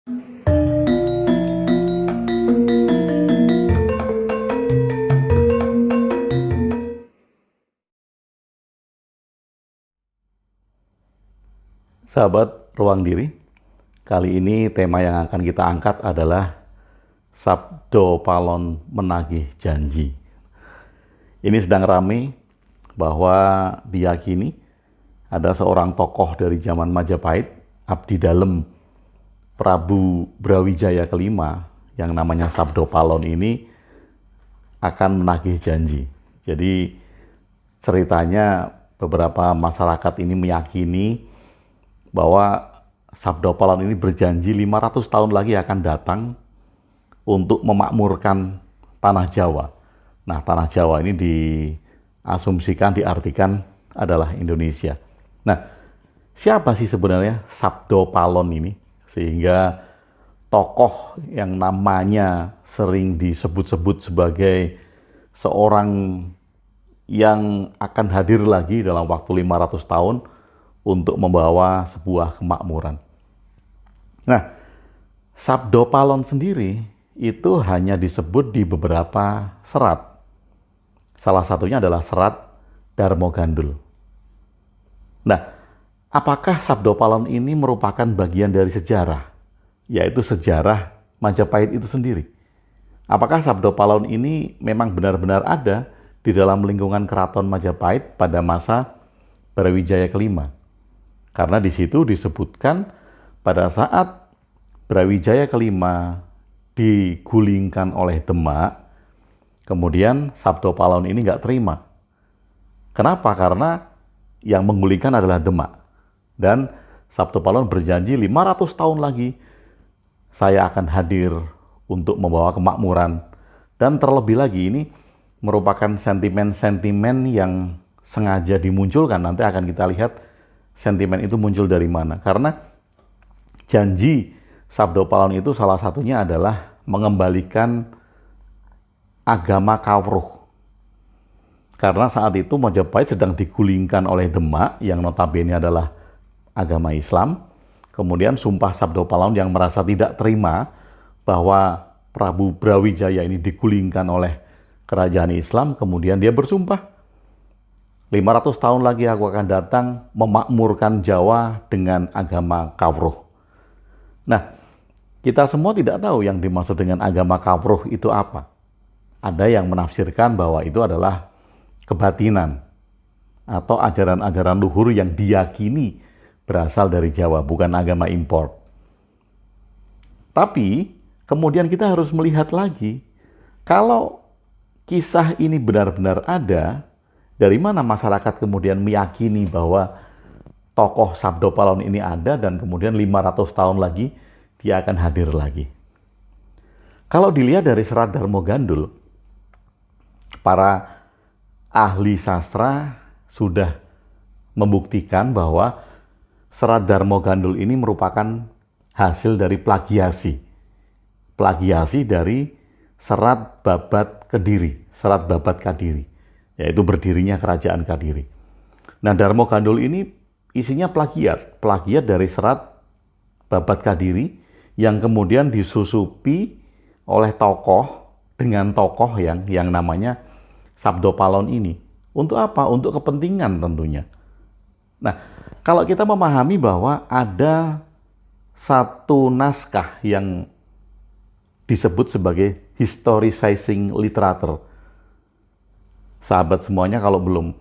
Sahabat Ruang Diri, kali ini tema yang akan kita angkat adalah Sabdo Palon menagih janji. Ini sedang ramai bahwa diyakini ada seorang tokoh dari zaman Majapahit, abdi dalem Prabu Brawijaya kelima yang namanya Sabdo Palon ini akan menagih janji. Jadi ceritanya beberapa masyarakat ini meyakini bahwa Sabdo Palon ini berjanji 500 tahun lagi akan datang untuk memakmurkan tanah Jawa. Nah, tanah Jawa ini diasumsikan, diartikan adalah Indonesia. Nah, siapa sih sebenarnya Sabdo Palon ini? Sehingga tokoh yang namanya sering disebut-sebut sebagai seorang yang akan hadir lagi dalam waktu 500 tahun untuk membawa sebuah kemakmuran. Nah, Sabdo Palon sendiri itu hanya disebut di beberapa serat. Salah satunya adalah serat Darmo Gandul. Nah, apakah Sabdo Palon ini merupakan bagian dari sejarah? Yaitu sejarah Majapahit itu sendiri. Apakah Sabdo Palon ini memang benar-benar ada di dalam lingkungan keraton Majapahit pada masa Brawijaya kelima? Karena di situ disebutkan pada saat Brawijaya kelima digulingkan oleh Demak, kemudian Sabdo Palon ini nggak terima. Kenapa? Karena yang menggulingkan adalah Demak. Dan Sabdo Palon berjanji 500 tahun lagi saya akan hadir untuk membawa kemakmuran. Dan terlebih lagi ini merupakan sentimen-sentimen yang sengaja dimunculkan. Nanti akan kita lihat sentimen itu muncul dari mana. Karena janji Sabdo Palon itu salah satunya adalah mengembalikan agama Kawruh. Karena saat itu Majapahit sedang digulingkan oleh Demak yang notabene adalah agama Islam. Kemudian sumpah Sabdo Palon yang merasa tidak terima bahwa Prabu Brawijaya ini digulingkan oleh kerajaan Islam. Kemudian dia bersumpah, 500 tahun lagi aku akan datang memakmurkan Jawa dengan agama Kawruh. Nah, kita semua tidak tahu yang dimaksud dengan agama Kawruh itu apa. Ada yang menafsirkan bahwa itu adalah kebatinan atau ajaran-ajaran luhur yang diyakini berasal dari Jawa, bukan agama impor. Tapi kemudian kita harus melihat lagi, kalau kisah ini benar-benar ada, dari mana masyarakat kemudian meyakini bahwa tokoh Sabdo Palon ini ada dan kemudian 500 tahun lagi dia akan hadir lagi. Kalau dilihat dari serat Darmo Gandul, para ahli sastra sudah membuktikan bahwa serat Darmo Gandul ini merupakan hasil dari plagiasi. Plagiasi dari serat Babat Kediri, serat Babat Kadiri, yaitu berdirinya kerajaan Kadiri. Nah, Darmo Gandul ini isinya plagiat dari serat Babat Kadiri yang kemudian disusupi oleh tokoh dengan tokoh yang namanya Sabdo Palon ini. Untuk apa? Untuk kepentingan tentunya. Nah, kalau kita memahami bahwa ada satu naskah yang disebut sebagai historicizing literature. Sahabat semuanya kalau belum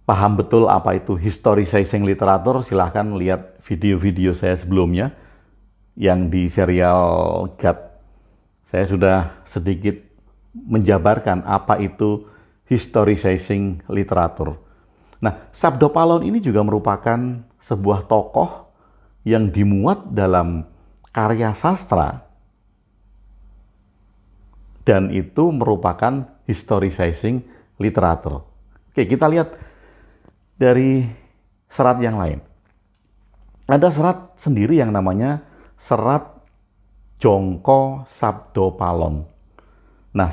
paham betul apa itu historicizing literature, silahkan lihat video-video saya sebelumnya yang di serial GAT. Saya sudah sedikit menjabarkan apa itu historicizing literature. Nah, Sabdo Palon ini juga merupakan sebuah tokoh yang dimuat dalam karya sastra dan itu merupakan historicizing literature. Oke, kita lihat dari serat yang lain. Ada serat sendiri yang namanya serat Jongko Sabdo Palon. Nah,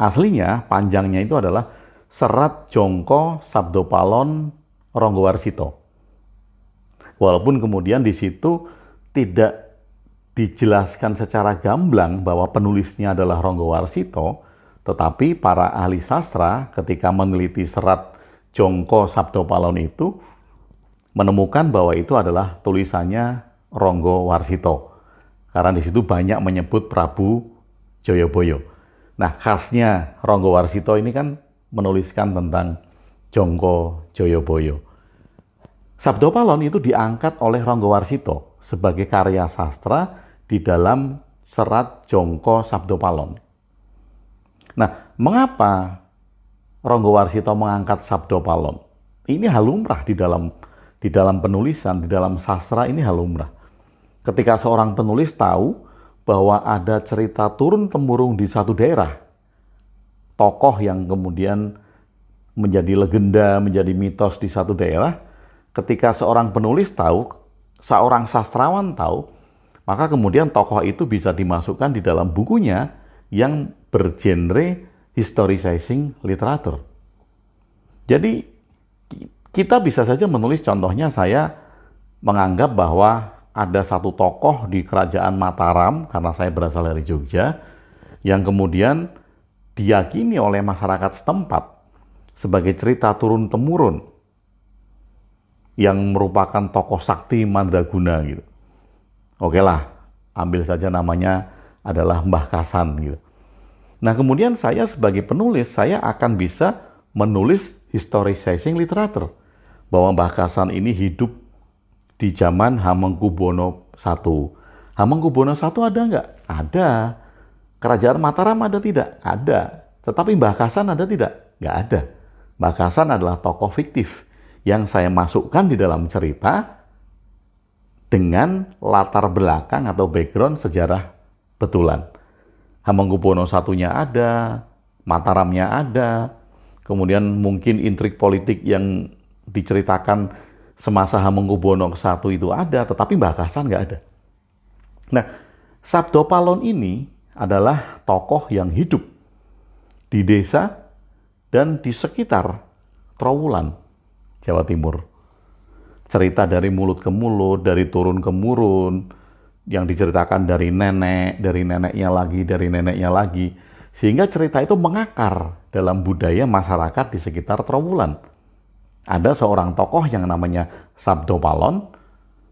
aslinya panjangnya itu adalah serat Jongko Sabdo Palon Ronggowarsito. Walaupun kemudian di situ tidak dijelaskan secara gamblang bahwa penulisnya adalah Ronggowarsito, tetapi para ahli sastra ketika meneliti serat Jongko Sabdopalon itu menemukan bahwa itu adalah tulisannya Ronggowarsito. Karena di situ banyak menyebut Prabu Joyoboyo. Nah, khasnya Ronggowarsito ini kan menuliskan tentang Jongko Joyoboyo. Sabdopalon itu diangkat oleh Ronggowarsito sebagai karya sastra di dalam serat Jongko Sabdopalon. Nah, mengapa Ronggowarsito mengangkat Sabdopalon? Ini hal lumrah di dalam penulisan, di dalam sastra ini hal lumrah. Ketika seorang penulis tahu bahwa ada cerita turun-temurun di satu daerah, tokoh yang kemudian menjadi legenda, menjadi mitos di satu daerah, ketika seorang penulis tahu, seorang sastrawan tahu, maka kemudian tokoh itu bisa dimasukkan di dalam bukunya yang bergenre historicizing literatur. Jadi kita bisa saja menulis, contohnya saya menganggap bahwa ada satu tokoh di kerajaan Mataram, karena saya berasal dari Jogja, yang kemudian diyakini oleh masyarakat setempat sebagai cerita turun-temurun yang merupakan tokoh sakti mandraguna gitu. Oke lah, ambil saja namanya adalah Mbah Kasan gitu. Nah, kemudian saya sebagai penulis, saya akan bisa menulis historicizing literatur bahwa Mbah Kasan ini hidup di zaman Hamengkubuwono I. Hamengkubuwono I ada nggak? Ada. Kerajaan Mataram ada tidak? Ada. Tetapi Mbah Kasan ada tidak? Nggak ada. Mbah Kasan adalah tokoh fiktif yang saya masukkan di dalam cerita dengan latar belakang atau background sejarah betulan. Hamengkubuwono I-nya ada, Mataramnya ada, kemudian mungkin intrik politik yang diceritakan semasa Hamengkubuwono I itu ada, tetapi Mbah Kasan nggak ada. Nah, Sabdopalon ini adalah tokoh yang hidup di desa dan di sekitar Trowulan, Jawa Timur. Cerita dari mulut ke mulut, dari turun ke murun, yang diceritakan dari nenek, dari neneknya lagi, dari neneknya lagi. Sehingga cerita itu mengakar dalam budaya masyarakat di sekitar Trowulan. Ada seorang tokoh yang namanya Sabdopalon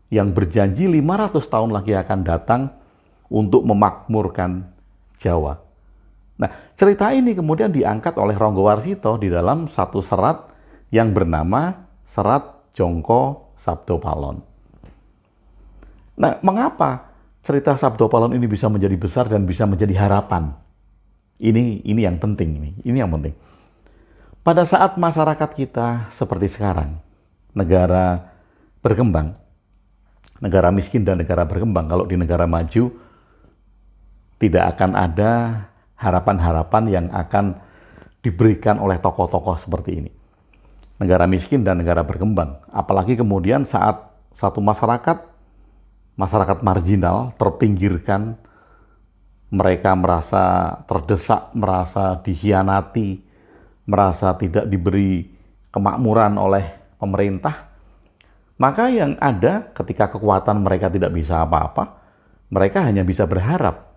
yang berjanji 500 tahun lagi akan datang untuk memakmurkan Jawa. Nah, cerita ini kemudian diangkat oleh Ronggowarsito di dalam satu serat yang bernama Serat Jongko Sabdopalon. Nah, mengapa cerita Sabdopalon ini bisa menjadi besar dan bisa menjadi harapan? Ini yang penting, ini yang penting. Pada saat masyarakat kita seperti sekarang, negara berkembang, negara miskin dan negara berkembang, kalau di negara maju tidak akan ada harapan-harapan yang akan diberikan oleh tokoh-tokoh seperti ini. Negara miskin dan negara berkembang, apalagi kemudian saat satu masyarakat marginal, terpinggirkan, mereka merasa terdesak, merasa dikhianati, merasa tidak diberi kemakmuran oleh pemerintah, maka yang ada ketika kekuatan mereka tidak bisa apa-apa, mereka hanya bisa berharap.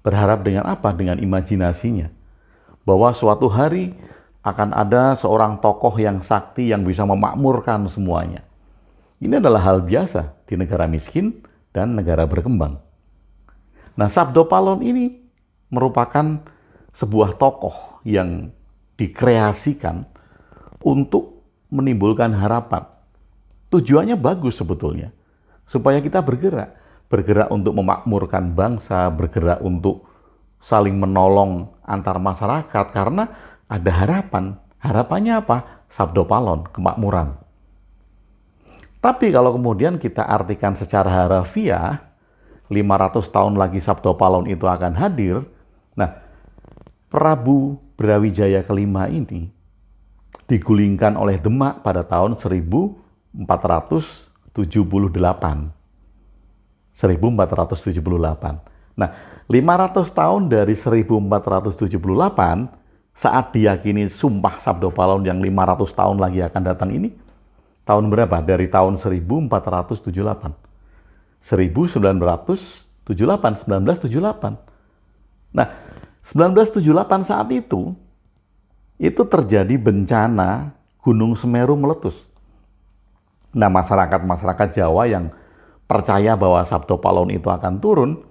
Berharap dengan apa? Dengan imajinasinya. Bahwa suatu hari akan ada seorang tokoh yang sakti yang bisa memakmurkan semuanya. Ini adalah hal biasa di negara miskin dan negara berkembang. Nah, Sabdopalon ini merupakan sebuah tokoh yang dikreasikan untuk menimbulkan harapan. Tujuannya bagus sebetulnya, supaya kita bergerak untuk memakmurkan bangsa, bergerak untuk saling menolong antar masyarakat, karena ada harapan. Harapannya apa? Sabdopalon, kemakmuran. Tapi kalau kemudian kita artikan secara harafiah, 500 tahun lagi Sabdopalon itu akan hadir. Nah, Prabu Brawijaya kelima ini digulingkan oleh Demak pada tahun 1478. 1478. Nah, 500 tahun dari 1478, saat diyakini sumpah Sabdopalon yang 500 tahun lagi akan datang ini, tahun berapa? Dari tahun 1478. 1978 1978. Nah, 1978 saat itu terjadi bencana Gunung Semeru meletus. Nah, masyarakat Jawa yang percaya bahwa Sabdo Palon itu akan turun,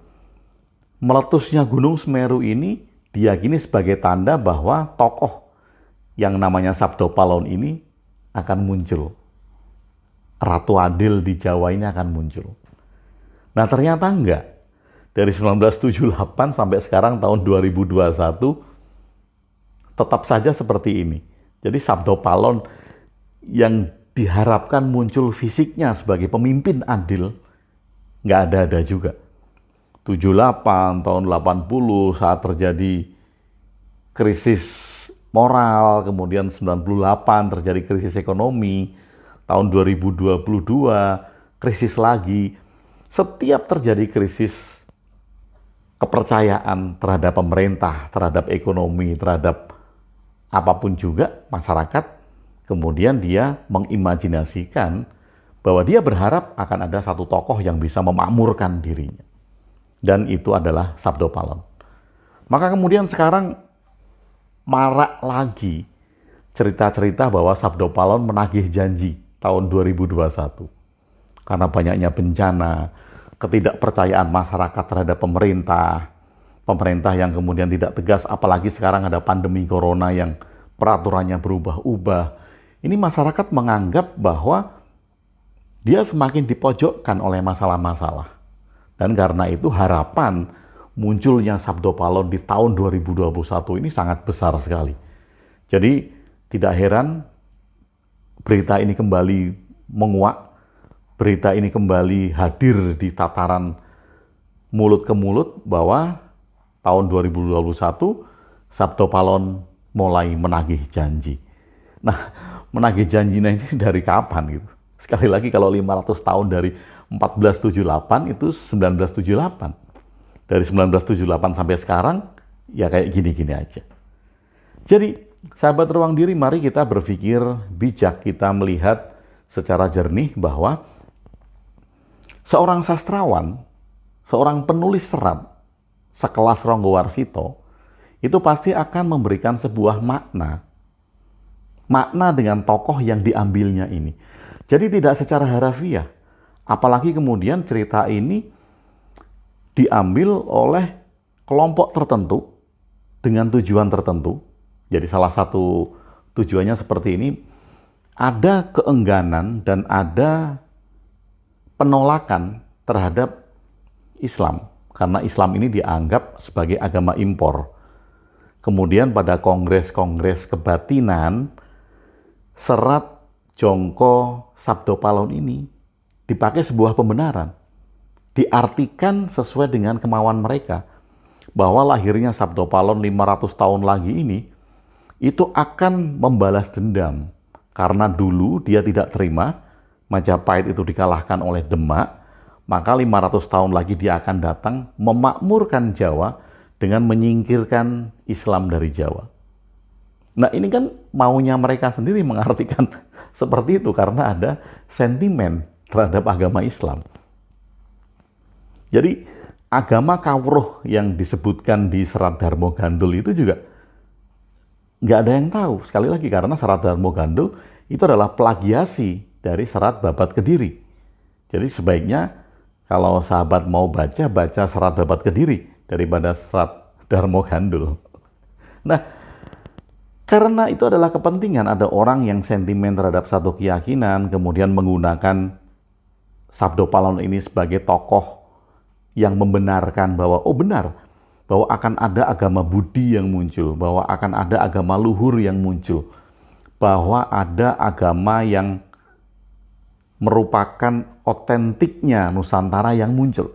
meletusnya Gunung Semeru ini diyakini sebagai tanda bahwa tokoh yang namanya Sabdo Palon ini akan muncul. Ratu Adil di Jawa ini akan muncul. Nah, ternyata enggak. Dari 1978 sampai sekarang tahun 2021 tetap saja seperti ini. Jadi Sabdo Palon yang diharapkan muncul fisiknya sebagai pemimpin adil nggak ada juga. 78, tahun 80 saat terjadi krisis moral, kemudian 98 terjadi krisis ekonomi, tahun 2022 krisis lagi. Setiap terjadi krisis kepercayaan terhadap pemerintah, terhadap ekonomi, terhadap apapun juga masyarakat, kemudian dia mengimajinasikan bahwa dia berharap akan ada satu tokoh yang bisa memakmurkan dirinya. Dan itu adalah Sabdo Palon. Maka kemudian sekarang marak lagi cerita-cerita bahwa Sabdo Palon menagih janji tahun 2021. Karena banyaknya bencana, ketidakpercayaan masyarakat terhadap pemerintah yang kemudian tidak tegas, apalagi sekarang ada pandemi corona yang peraturannya berubah-ubah. Ini masyarakat menganggap bahwa dia semakin dipojokkan oleh masalah-masalah. Dan karena itu harapan munculnya Sabdo Palon di tahun 2021 ini sangat besar sekali. Jadi tidak heran berita ini kembali menguak, berita ini kembali hadir di tataran mulut ke mulut bahwa tahun 2021 Sabdo Palon mulai menagih janji. Nah, menagih janjinya ini dari kapan gitu? Sekali lagi kalau 500 tahun dari 1478 itu 1978. Dari 1978 sampai sekarang ya kayak gini-gini aja. Jadi, sahabat Ruang Diri, mari kita berpikir bijak, kita melihat secara jernih bahwa seorang sastrawan, seorang penulis serat sekelas Ronggo Warsito itu pasti akan memberikan sebuah makna dengan tokoh yang diambilnya ini. Jadi tidak secara harafiah. Apalagi kemudian cerita ini diambil oleh kelompok tertentu dengan tujuan tertentu. Jadi salah satu tujuannya seperti ini, ada keengganan dan ada penolakan terhadap Islam. Karena Islam ini dianggap sebagai agama impor. Kemudian pada kongres-kongres kebatinan, serat Jongko Sabdo Palon ini dipakai sebuah pembenaran. Diartikan sesuai dengan kemauan mereka. Bahwa lahirnya Sabdo Palon 500 tahun lagi ini, itu akan membalas dendam. Karena dulu dia tidak terima, Majapahit itu dikalahkan oleh Demak, maka 500 tahun lagi dia akan datang memakmurkan Jawa dengan menyingkirkan Islam dari Jawa. Nah ini kan maunya mereka sendiri mengartikan seperti itu karena ada sentimen terhadap agama Islam. Jadi agama kawruh yang disebutkan di Serat Darmo Gandul itu juga nggak ada yang tahu. Sekali lagi karena Serat Darmo Gandul itu adalah plagiasi dari Serat Babat Kediri. Jadi sebaiknya kalau sahabat mau baca Serat Babat Kediri daripada Serat Darmo Gandul. Nah, karena itu adalah kepentingan, ada orang yang sentimen terhadap satu keyakinan, kemudian menggunakan Sabdo Palon ini sebagai tokoh yang membenarkan bahwa, oh benar, bahwa akan ada agama Budi yang muncul, bahwa akan ada agama luhur yang muncul, bahwa ada agama yang merupakan otentiknya Nusantara yang muncul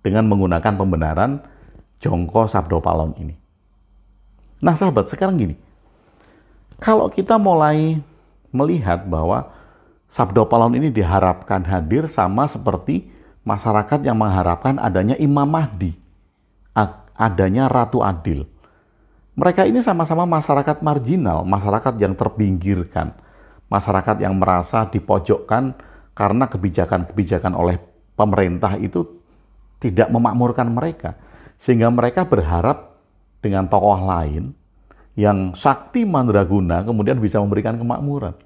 dengan menggunakan pembenaran Jongko Sabdo Palon ini. Nah sahabat, sekarang gini, kalau kita mulai melihat bahwa Sabdo Palon ini diharapkan hadir sama seperti masyarakat yang mengharapkan adanya Imam Mahdi, adanya Ratu Adil. Mereka ini sama-sama masyarakat marginal, masyarakat yang terpinggirkan, masyarakat yang merasa dipojokkan karena kebijakan-kebijakan oleh pemerintah itu tidak memakmurkan mereka. Sehingga mereka berharap dengan tokoh lain yang sakti mandraguna kemudian bisa memberikan kemakmuran.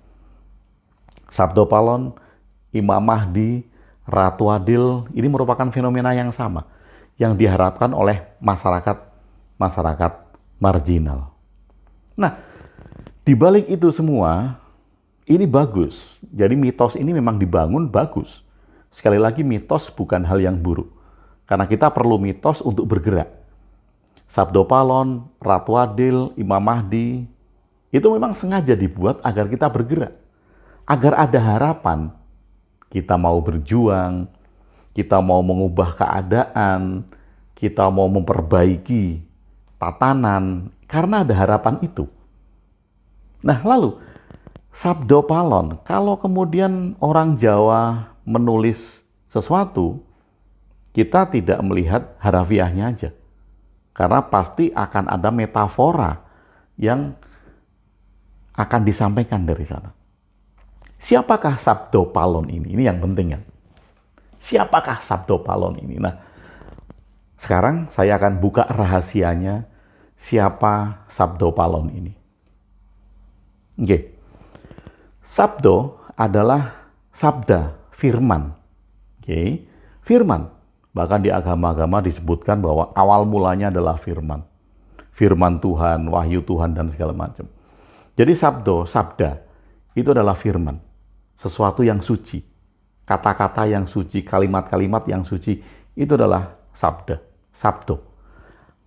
Sabdo Palon, Imam Mahdi, Ratu Adil, ini merupakan fenomena yang sama yang diharapkan oleh masyarakat marginal. Nah, di balik itu semua, ini bagus. Jadi mitos ini memang dibangun bagus. Sekali lagi, mitos bukan hal yang buruk. Karena kita perlu mitos untuk bergerak. Sabdo Palon, Ratu Adil, Imam Mahdi, itu memang sengaja dibuat agar kita bergerak. Agar ada harapan. Kita mau berjuang, kita mau mengubah keadaan, kita mau memperbaiki tatanan, karena ada harapan itu. Nah, lalu Sabdo Palon, kalau kemudian orang Jawa menulis sesuatu, kita tidak melihat harafiahnya aja. Karena pasti akan ada metafora yang akan disampaikan dari sana. Siapakah Sabdo Palon ini? Ini yang penting kan. Siapakah Sabdo Palon ini? Nah, sekarang saya akan buka rahasianya siapa Sabdo Palon ini. Oke. Sabdo adalah sabda, firman. Oke. Firman. Bahkan di agama-agama disebutkan bahwa awal mulanya adalah firman. Firman Tuhan, wahyu Tuhan, dan segala macam. Jadi sabdo, sabda, itu adalah firman. Sesuatu yang suci. Kata-kata yang suci, kalimat-kalimat yang suci, itu adalah sabda, sabdo.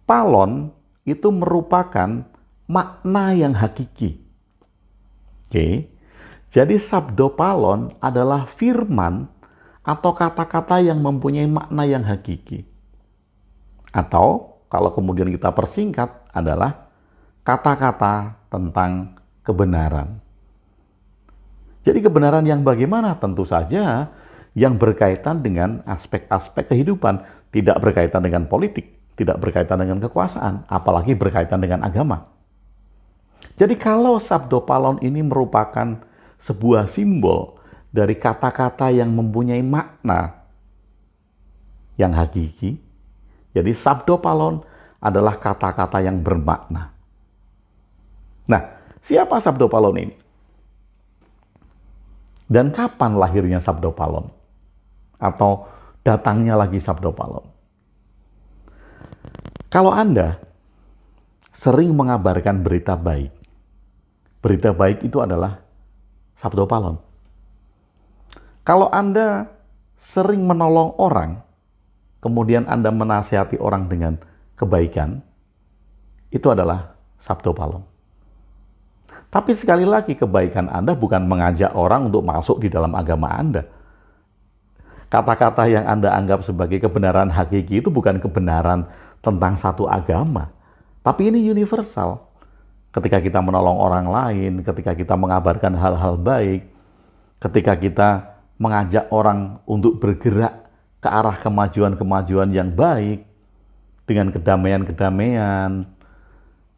Palon itu merupakan makna yang hakiki. Oke. Jadi Sabdo Palon adalah firman atau kata-kata yang mempunyai makna yang hakiki. Atau kalau kemudian kita persingkat adalah kata-kata tentang kebenaran. Jadi kebenaran yang bagaimana? Tentu saja yang berkaitan dengan aspek-aspek kehidupan, tidak berkaitan dengan politik, tidak berkaitan dengan kekuasaan, apalagi berkaitan dengan agama. Jadi kalau Sabdo Palon ini merupakan sebuah simbol dari kata-kata yang mempunyai makna yang hakiki, jadi Sabdo Palon adalah kata-kata yang bermakna. Nah, siapa Sabdo Palon ini? Dan kapan lahirnya Sabdo Palon? Atau datangnya lagi Sabdo Palon? Kalau Anda sering mengabarkan berita baik itu adalah Sabdo Palon. Kalau Anda sering menolong orang, kemudian Anda menasihati orang dengan kebaikan, itu adalah Sabdo Palon. Tapi sekali lagi, kebaikan Anda bukan mengajak orang untuk masuk di dalam agama Anda. Kata-kata yang Anda anggap sebagai kebenaran hakiki itu bukan kebenaran tentang satu agama. Tapi ini universal. Ketika kita menolong orang lain, ketika kita mengabarkan hal-hal baik, ketika kita mengajak orang untuk bergerak ke arah kemajuan-kemajuan yang baik, dengan kedamaian-kedamaian,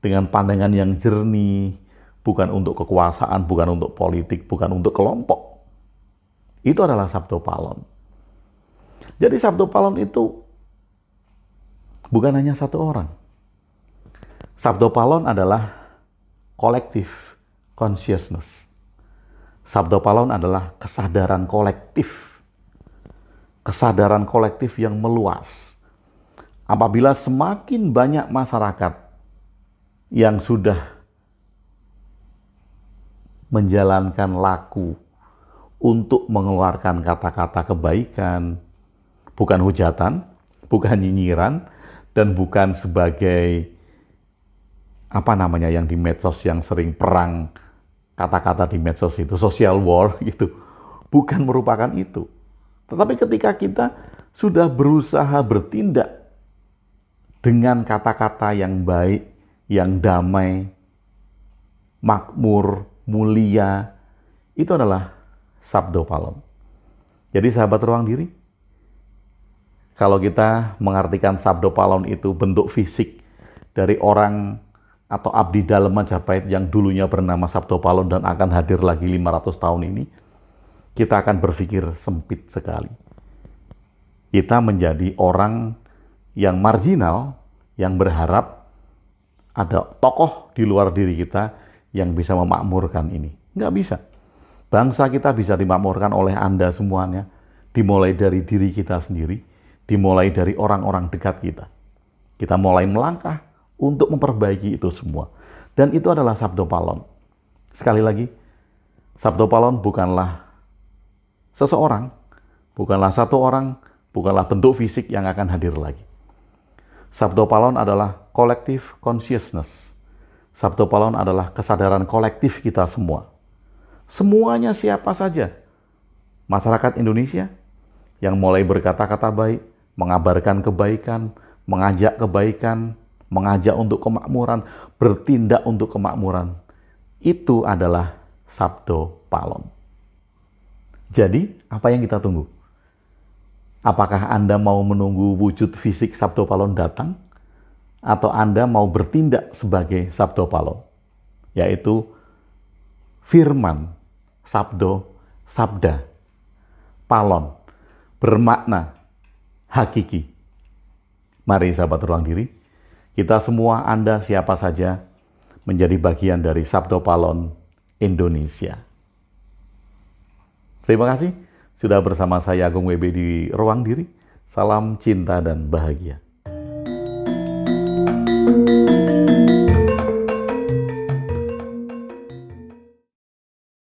dengan pandangan yang jernih, bukan untuk kekuasaan, bukan untuk politik, bukan untuk kelompok. Itu adalah Sabdo Palon. Jadi Sabdo Palon itu bukan hanya satu orang. Sabdo Palon adalah collective consciousness. Sabdo Palon adalah kesadaran kolektif. Kesadaran kolektif yang meluas. Apabila semakin banyak masyarakat yang sudah menjalankan laku untuk mengeluarkan kata-kata kebaikan, bukan hujatan, bukan nyinyiran, dan bukan sebagai yang di medsos yang sering perang kata-kata di medsos itu, social war gitu. Bukan merupakan itu. Tetapi ketika kita sudah berusaha bertindak dengan kata-kata yang baik, yang damai, makmur, mulia, itu adalah Sabdo Palon. Jadi sahabat Ruang Diri, kalau kita mengartikan Sabdo Palon itu bentuk fisik dari orang atau abdi dalam Majapahit yang dulunya bernama Sabdo Palon dan akan hadir lagi 500 tahun ini, kita akan berpikir sempit sekali. kita menjadi orang yang marginal, yang berharap ada tokoh di luar diri kita yang bisa memakmurkan ini. Nggak bisa. Bangsa kita bisa dimakmurkan oleh Anda semuanya, dimulai dari diri kita sendiri, dimulai dari orang-orang dekat kita. Kita mulai melangkah untuk memperbaiki itu semua. Dan itu adalah Sabdo Palon. Sekali lagi, Sabdo Palon bukanlah seseorang, bukanlah satu orang, bukanlah bentuk fisik yang akan hadir lagi. Sabdo Palon adalah collective consciousness. Sabdo Palon adalah kesadaran kolektif kita semua. Semuanya siapa saja. Masyarakat Indonesia yang mulai berkata-kata baik, mengabarkan kebaikan, mengajak kebaikan, mengajak untuk kemakmuran, bertindak untuk kemakmuran. Itu adalah Sabdo Palon. Jadi, apa yang kita tunggu? Apakah Anda mau menunggu wujud fisik Sabdo Palon datang? Atau Anda mau bertindak sebagai Sabdo Palon? Yaitu firman, sabdo, sabda, palon, bermakna hakiki. Mari sahabat Ruang Diri, kita semua, Anda siapa saja, menjadi bagian dari Sabdo Palon Indonesia. Terima kasih sudah bersama saya Agung WB di Ruang Diri. Salam cinta dan bahagia.